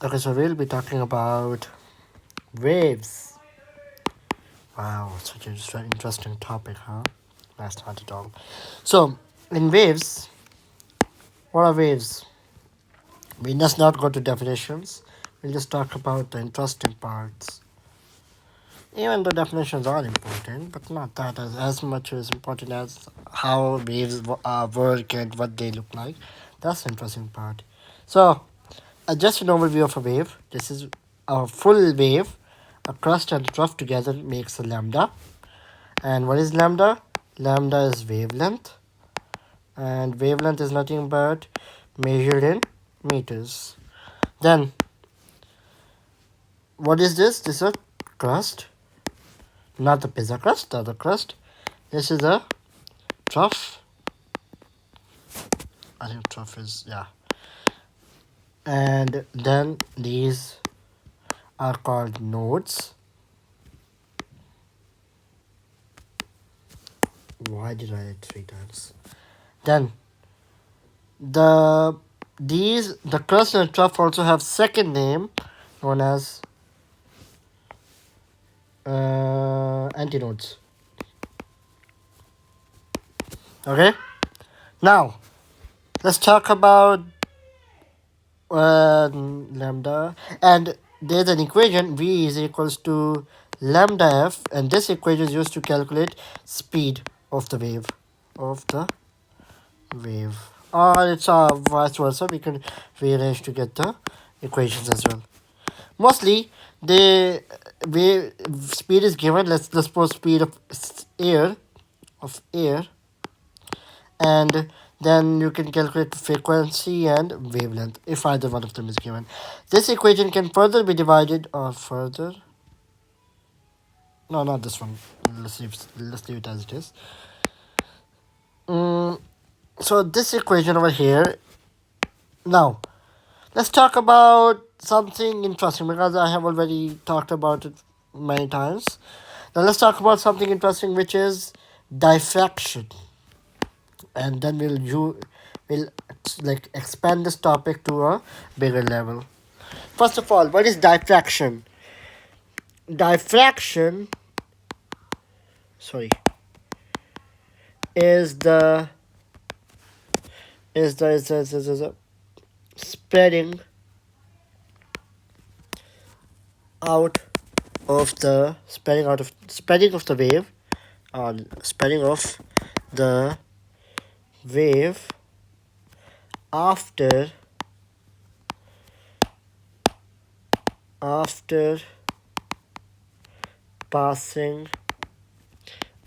Okay, so we'll be talking about waves. Wow, such an interesting topic, huh? Let's start it all. So, in waves, what are waves? We must not go to definitions. We'll just talk about the interesting parts. Even though definitions are important, but not that as much as important as how waves work and what they look like. That's the interesting part. So, just an overview of a wave. This is a full wave. A crust and a trough together makes a lambda. And what is lambda? Lambda is wavelength. And wavelength is nothing but measured in meters. Then, what is this? This is a crust. Not the pizza crust, the other crust. This is a trough. I think trough is, yeah. And then these are called nodes. Why did I write it 3 times? Then the crust and trough also have second name known as antinodes. Okay, now let's talk about lambda, and there's an equation v is equals to lambda f, and this equation is used to calculate speed of the wave or it's vice versa. We can rearrange to get the equations as well. Mostly the wave speed is given. Let's suppose speed of air and then you can calculate frequency and wavelength if either one of them is given. This equation can further be divided or further. No, not this one. Let's leave it as it is. So this equation over here. Now, let's talk about something interesting because I have already talked about it many times. Now let's talk about something interesting, which is diffraction. And then we'll like expand this topic to a bigger level. First of all, what is diffraction? Diffraction, is the spreading out of the wave, or spreading of the wave after passing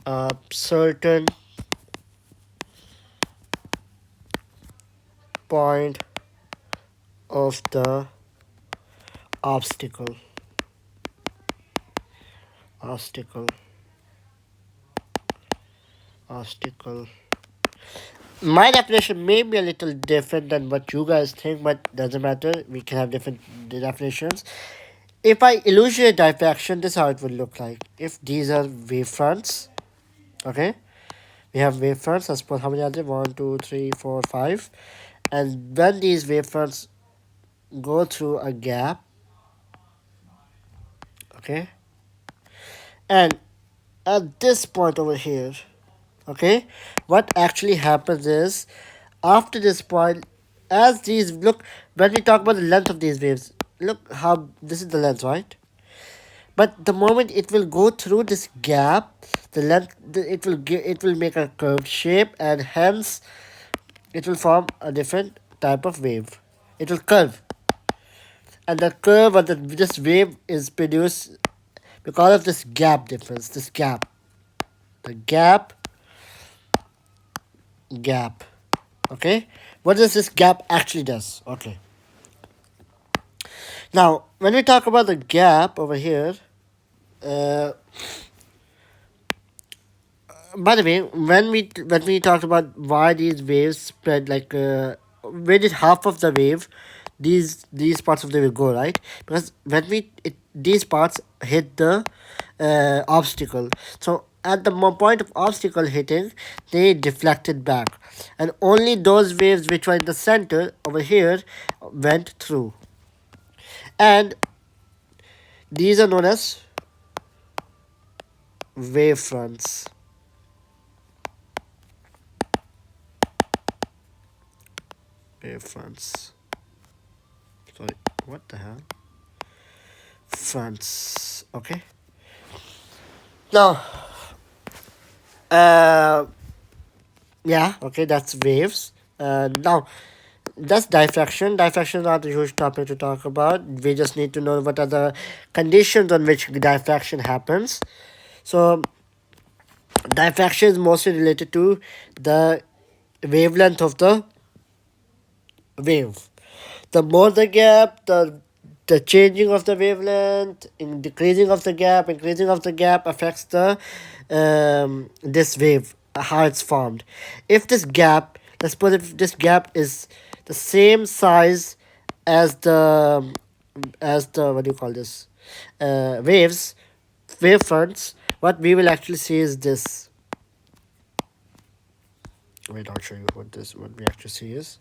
a certain point of the obstacle. My definition may be a little different than what you guys think, but doesn't matter. We can have different definitions. If I illustrate diffraction, this is how it would look like. If these are wavefronts, okay, we have wavefronts. Let's suppose how many are there? 1, 2, 3, 4, 5. And when these wavefronts go through a gap, okay, and at this point over here, okay, what actually happens is after this point, as these look, when we talk about the length of these waves, look how this is the length, right? But the moment it will go through this gap, the length it will make a curved shape, and hence it will form a different type of wave. It will curve, and the curve of this wave is produced because of this gap difference. The gap. Okay, what does this gap actually does? Okay, now when we talk about the gap over here, by the way, when we talked about why these waves spread, like where did half of the wave, these parts of the wave go, right? Because when these parts hit the obstacle, so at the point of obstacle hitting, they deflected back, and only those waves which were in the center over here went through. And these are known as wavefronts. Wavefronts. Sorry, what the hell? Fronts. Okay. Now, uh, yeah, okay, that's waves. Now, that's diffraction. Diffraction is not a huge topic to talk about. We just need to know what are the conditions on which diffraction happens. So, diffraction is mostly related to the wavelength of the wave. The more the gap, the changing of the wavelength, in decreasing of the gap, increasing of the gap affects the this wave, how it's formed. If this gap, let's suppose if this gap is the same size as the what do you call this, waves, wavefronts, what we will actually see is this. Wait, I'll show you what we actually see is.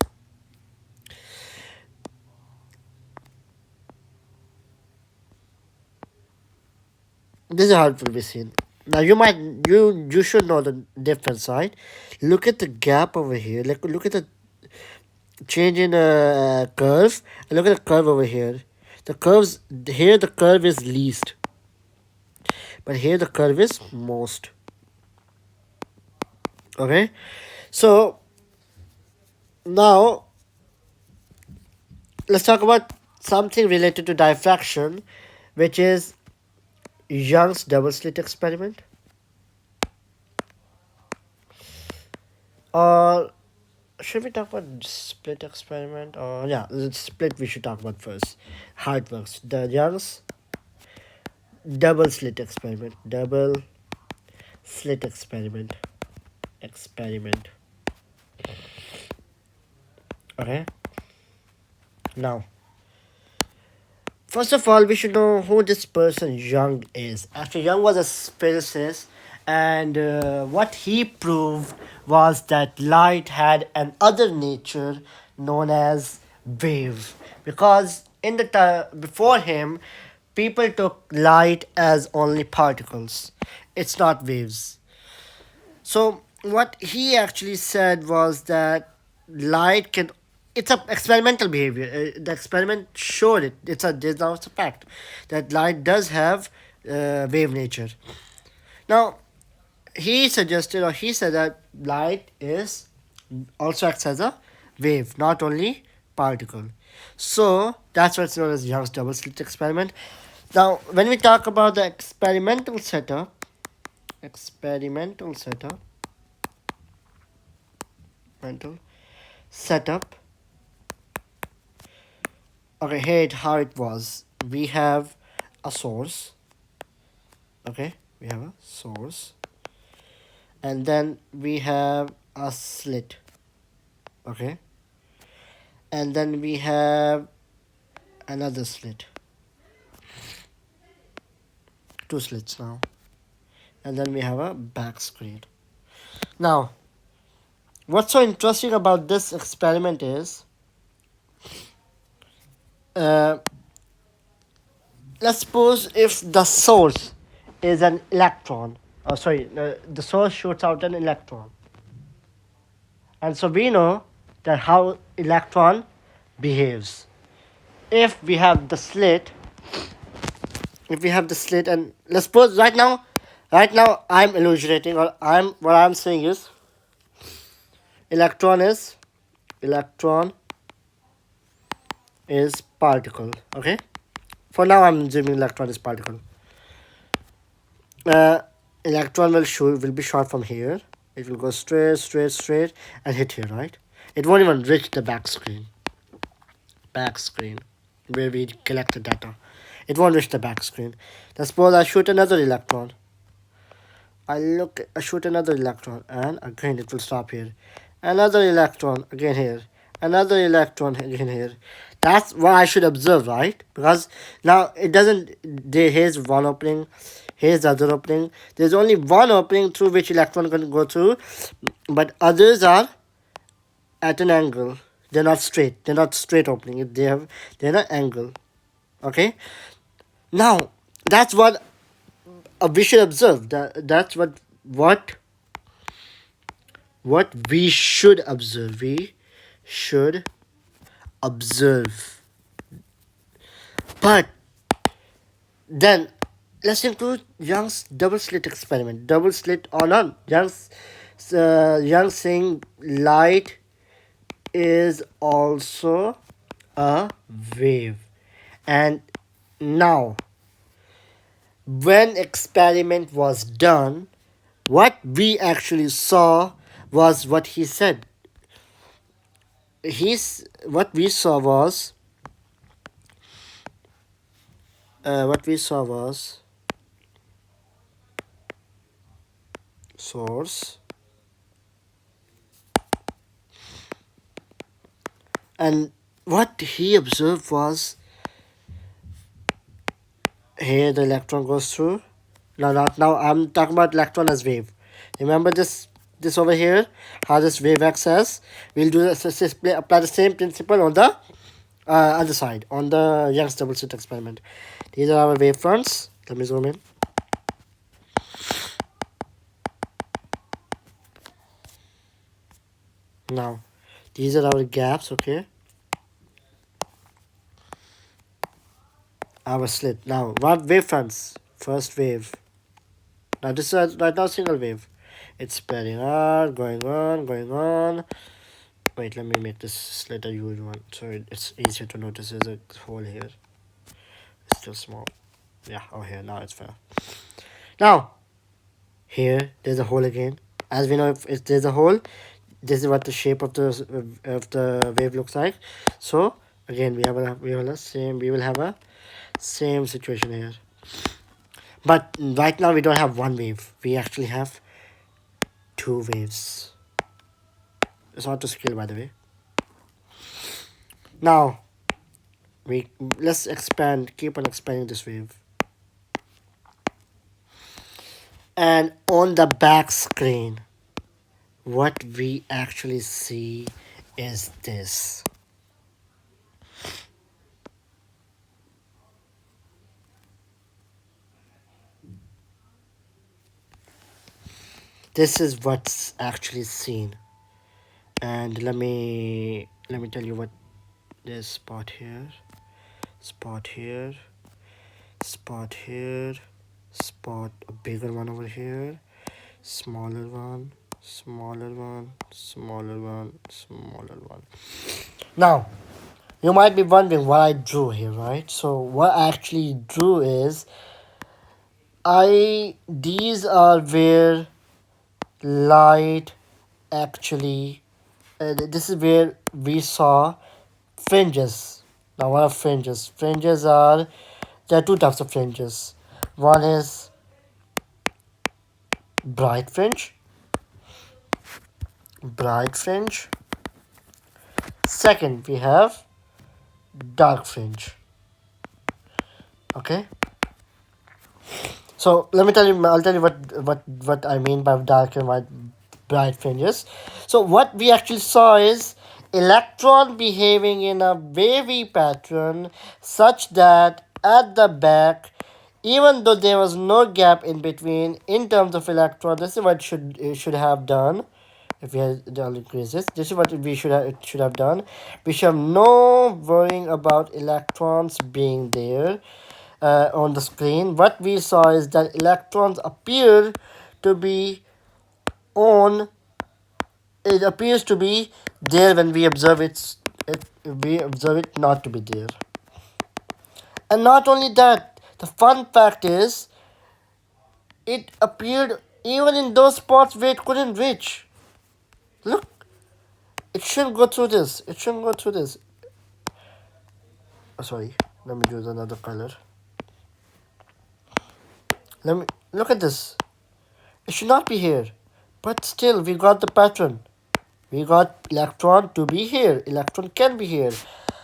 This is how it will be seen. Now you should know the difference, right? Look at the gap over here. Look at the change in curve, and look at the curve over here. The curves here, the curve is least, but here the curve is most. Okay, so now let's talk about something related to diffraction, which is Young's double-slit experiment. Or should we talk about split experiment? Or yeah, the split we should talk about first. How it works. The Young's double-slit experiment. Double-slit experiment. Okay. Now, first of all, we should know who this person Young is. Actually, Young was a physicist, and what he proved was that light had an other nature known as wave. Because in the before him, people took light as only particles. It's not waves. So what he actually said was that light can. It's a experimental behavior. The experiment showed it. It's a fact that light does have wave nature. Now he suggested or he said that light is also acts as a wave, not only particle. So that's what's known as Young's double slit experiment. Now when we talk about the experimental mental setup. Okay, here how it was. We have a source. Okay, we have a source, and then we have a slit. Okay, and then we have another slit. Two slits now, and then we have a back screen. Now, what's so interesting about this experiment is, uh, let's suppose if the source is an electron, the source shoots out an electron, and so we know that how electron behaves. If we have the slit, and let's suppose right now I'm illustrating, or what I'm saying is electron is particle. Okay, for now I'm assuming electron is particle. Electron will be shot from here. It will go straight and hit here, right? It won't even reach the back screen where we collect the data. It won't reach the back screen. Let's suppose I shoot another electron. I shoot another electron, and again it will stop here. Another electron again here. Another electron again here. That's what I should observe, right? Because now it doesn't. Here's one opening. Here's the other opening. There's only one opening through which electron can go through, but others are at an angle. They're not straight. They're not straight opening. They're an angle. Okay. Now that's what we should observe. That's what we should observe. We should observe. But then let's include Young's double slit experiment. Double slit or not. Young saying light is also a wave. And now when experiment was done, what we actually saw was what he said. What we saw was source, and what he observed was here the electron goes through. No, not now. I'm talking about electron as wave. Remember this over here, how this wave acts as. We'll do apply the same principle on the other side, on the Young's double slit experiment. These are our wave fronts. Let me zoom in. Now these are our gaps. Okay, our slit. Now what wave fronts? First wave. Now this is right now single wave. It's spreading out, going on, going on. Wait, let me make this slit a huge one so it's easier to notice. There's a hole here. It's still small. Yeah, oh here, now it's fair. Now, here, there's a hole again. As we know, if there's a hole, this is what the shape of the wave looks like. So, again, we will have a same situation here. But right now we don't have one wave. We actually have two waves. It's not to scale, by the way. Now, let's keep on expanding this wave. And on the back screen, what we actually see is this. This is what's actually seen. And let me tell you what this spot here, spot here, spot here, spot a bigger one over here, smaller one, smaller one, smaller one, smaller one. Now, you might be wondering what I drew here, right? So what I actually drew is these are where light actually this is where we saw fringes. Now what are fringes? Fringes are, there are two types of fringes. One is bright fringe. Second, we have dark fringe. Okay. So I'll tell you what I mean by dark and bright fringes. So what we actually saw is electron behaving in a wavy pattern such that at the back, even though there was no gap in between in terms of electron, this is what it should have done. If we had the increases, this is what it should have done. We should have no worrying about electrons being there on the screen. What we saw is that electrons appear to be on. It appears to be there when we observe we observe it not to be there. And not only that, the fun fact is it appeared even in those spots where it couldn't reach. Look, it shouldn't go through this. Oh, sorry, let me use another color. Let me look at this. It should not be here, but still we got the pattern. We got electron to be here. Electron can be here.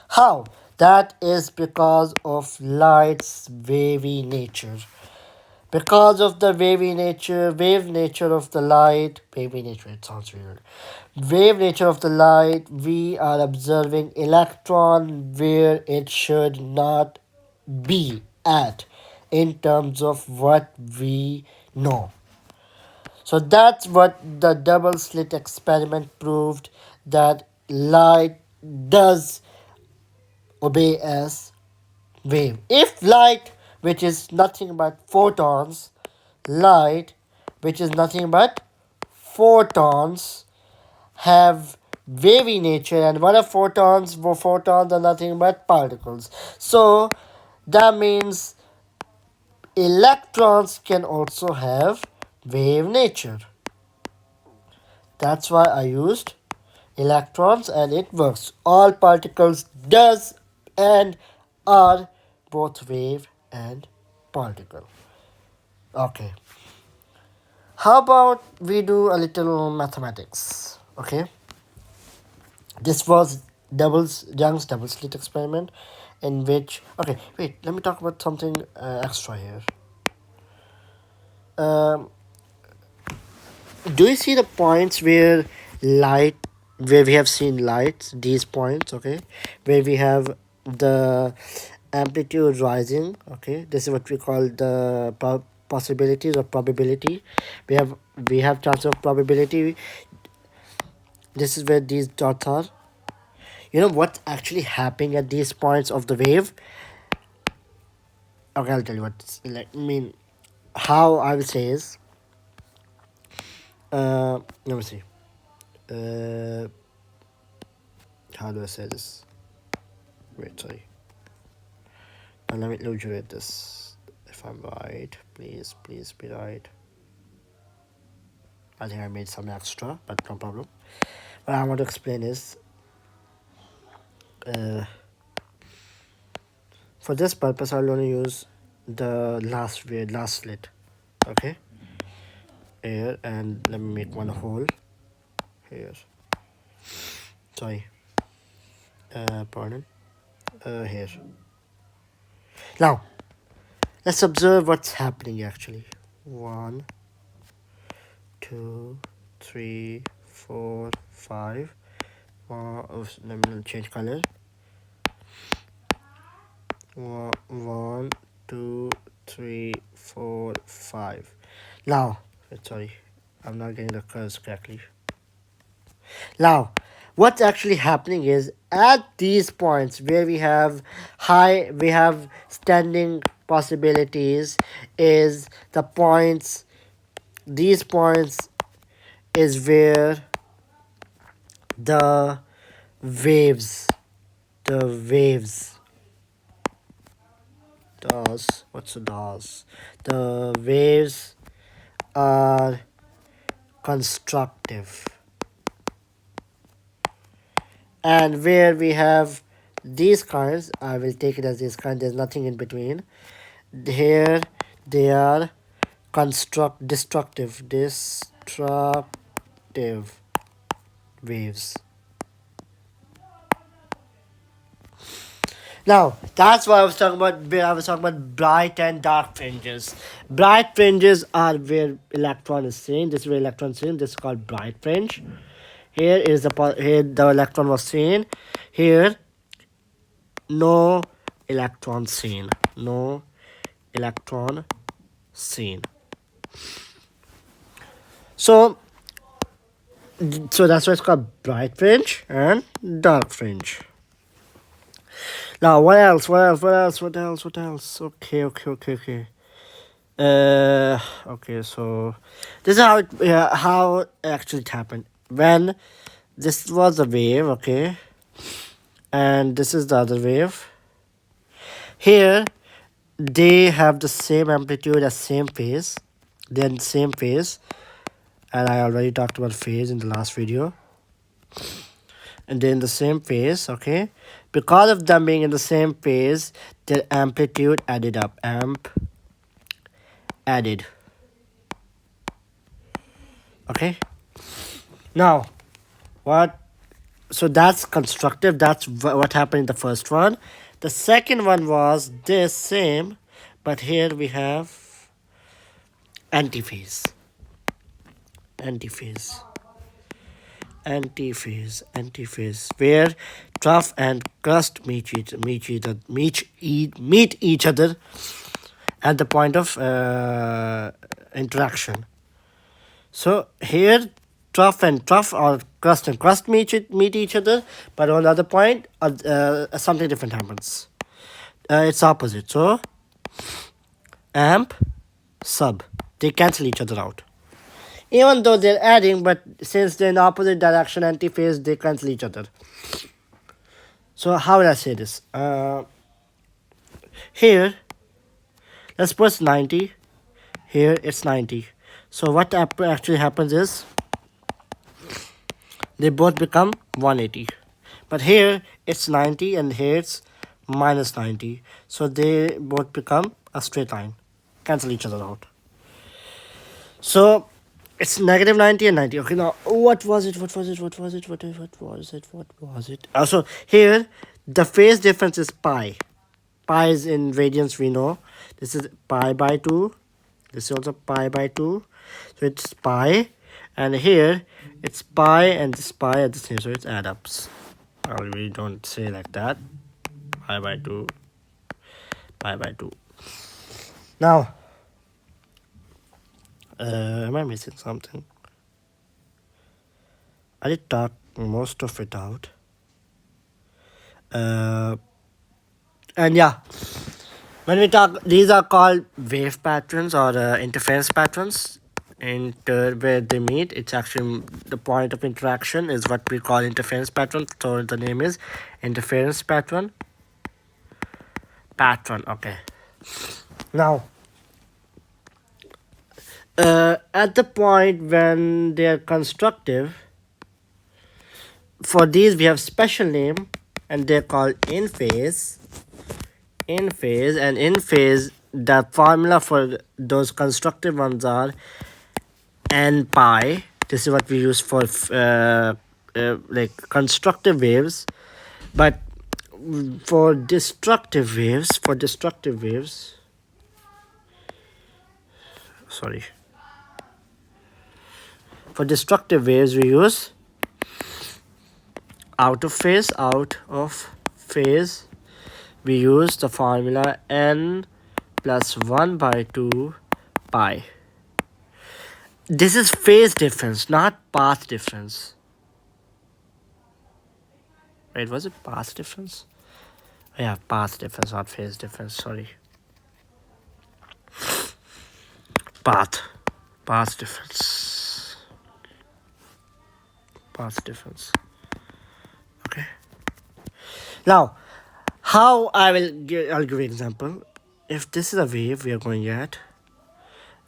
How? That is because of light's wavy nature. Because of the wave nature of the light, wavy nature, it sounds weird. Wave nature of the light, we are observing electron where it should not be at in terms of what we know. So that's what the double slit experiment proved, that light does obey as wave. If light, which is nothing but photons, light, which is nothing but photons, have wavy nature, and what are photons? Well, photons are nothing but particles. So that means electrons can also have wave nature. That's why I used electrons, and it works. All particles does and are both wave and particle. Okay. How about we do a little mathematics? Okay. This was Young's double slit experiment, in which, okay, wait, let me talk about something extra here. Um, do you see the points where light, where we have seen lights, these points, okay, where we have the amplitude rising, okay, this is what we call the possibilities or probability. We have chance of probability. This is where these dots are. You know what's actually happening at these points of the wave? Okay, I'll tell you what it's like. I mean, how I will say is, let me see. Uh, how do I say this? Wait, sorry. Let me illustrate this. If I'm right, please be right. I think I made some extra, but no problem. What I want to explain is, for this purpose, I'll only use the last slit. Okay, here, and let me make one hole here. Sorry. Pardon. Here. Now, let's observe what's happening actually. 1, 2, 3, 4, 5. Let me change color. 1, 2, 3, 4, 5. Now, sorry, I'm not getting the colors correctly. Now, what's actually happening is, at these points where we have standing possibilities, is the points, these points is where the waves, what's the DOS? The waves are constructive. And where we have these kinds, I will take it as this kind, there's nothing in between. Here they are destructive waves. Now, that's what I was talking about, where I was talking about bright and dark fringes. Bright fringes are where electron is seen. This is where electron is seen. This is called bright fringe. Here the electron was seen. Here, no electron seen. No electron seen. So that's why it's called bright fringe and dark fringe. Now, what else? Okay. Okay, so this is how it actually happened. When this was a wave, okay, and this is the other wave. Here, they have the same amplitude as same phase. They're in the same phase, and I already talked about phase in the last video. And they're in the same phase, okay. Because of them being in the same phase, their amplitude added up. Added. Okay. Now, what? So that's constructive. That's what happened in the first one. The second one was this same, but here we have antiphase. antiphase, where trough and crust meet each other at the point of interaction. So here trough or crust and crust meet each other, but on the other point something different happens. It's opposite. So amp sub, they cancel each other out. Even though they're adding, but since they're in opposite direction, antiphase, they cancel each other. So how will I say this? Here, let's put 90. Here it's 90. So what actually happens is they both become 180. But here it's 90 and here it's minus 90. So they both become a straight line. Cancel each other out. So it's negative 90 and 90. Okay, now what was it? Also, here the phase difference is pi. Pi is in radians, we know. This is pi by 2. This is also pi by 2. So it's pi. And here it's pi and this pi at the same. So it adds up. We don't say like that. Pi by 2. Pi by 2. Now, am I missing something? I did talk most of it out. And yeah, when we talk, these are called wave patterns or interference patterns. And where they meet, it's actually the point of interaction is what we call interference pattern. So the name is interference pattern. Okay. Now, at the point when they are constructive, for these we have special name and they're called in phase. And in phase, the formula for those constructive ones are n pi. This is what we use for like constructive waves. But for destructive waves, we use out of phase, we use the formula n plus 1 by 2 pi. This is phase difference, not path difference. Wait, was it path difference? Yeah, path difference, not phase difference, sorry. Path difference. Okay. Now, how I'll give you an example. If this is a wave we are going at,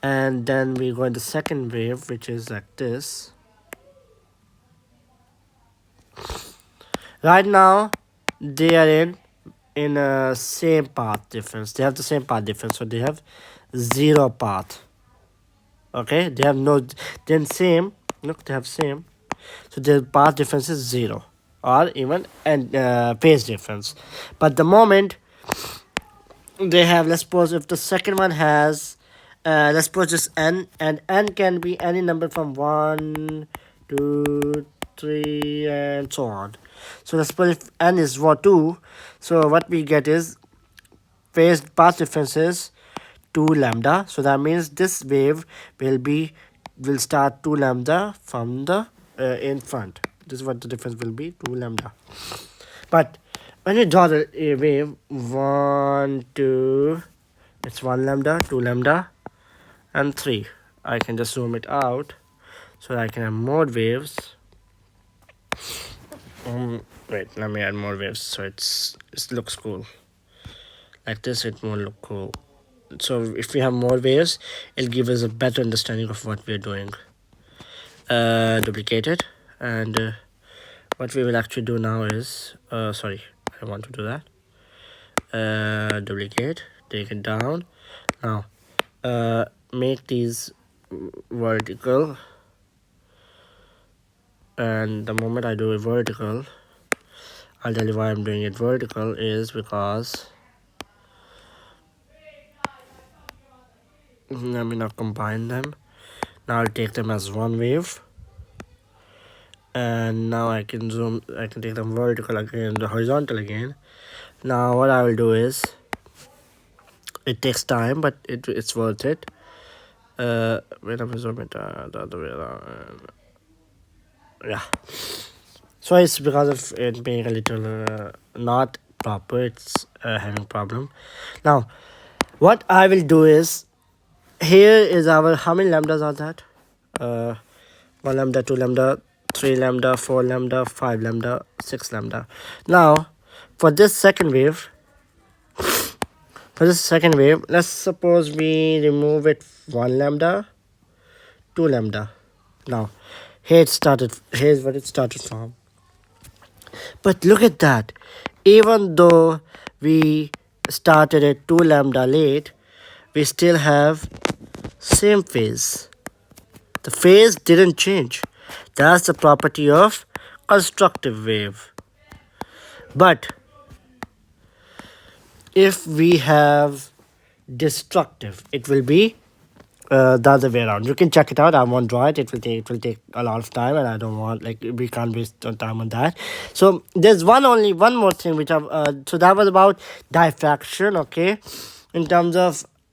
and then we go in the second wave, which is like this. Right now, they are in a same path difference. They have the same path difference, so they have zero path. Okay, they have no. Then same. Look, they have same. So their path difference is 0 or even phase difference. But the moment they have, let's suppose if the second one has, let's suppose just n, and n can be any number from 1, 2, 3, and so on. So let's suppose if n is 2, so what we get is phase path difference is 2 lambda. So that means this wave will start 2 lambda from the in front. This is what the difference will be, 2 lambda. But when you draw the wave 1, 2, it's 1 lambda, 2 lambda, and 3. I can just zoom it out so that I can have more waves. Wait, let me add more waves so it looks cool. Like this, it won't look cool. So if we have more waves, it'll give us a better understanding of what we're doing. Duplicate it, and what we will actually do now is sorry, I don't want to do that. Duplicate, take it down. Now make these vertical, and the moment I do it vertical, I'll tell you why I'm doing it vertical is because let me now combine them. Now I'll take them as one wave, and now I can zoom, I can take them vertical again, the horizontal again. Now what I will do is, it takes time, but it's worth it. Wait, I'm zoom it the other way around. Yeah, so it's because of it being a little not proper, it's having problem. Now what I will do is, here is our, how many lambdas are that? 1 lambda, 2 lambda, 3 lambda, 4 lambda, 5 lambda, 6 lambda. Now for this second wave, let's suppose we remove it 1 lambda, 2 lambda. Now here's what it started from. But look at that, even though we started at 2 lambda late, we still have same phase. The phase didn't change. That's the property of constructive wave. But if we have destructive, it will be the other way around. You can check it out. I won't draw it. It will take a lot of time, and I don't want, like, we can't waste time on that. So there's one more thing which I've so that was about diffraction. Okay, in terms of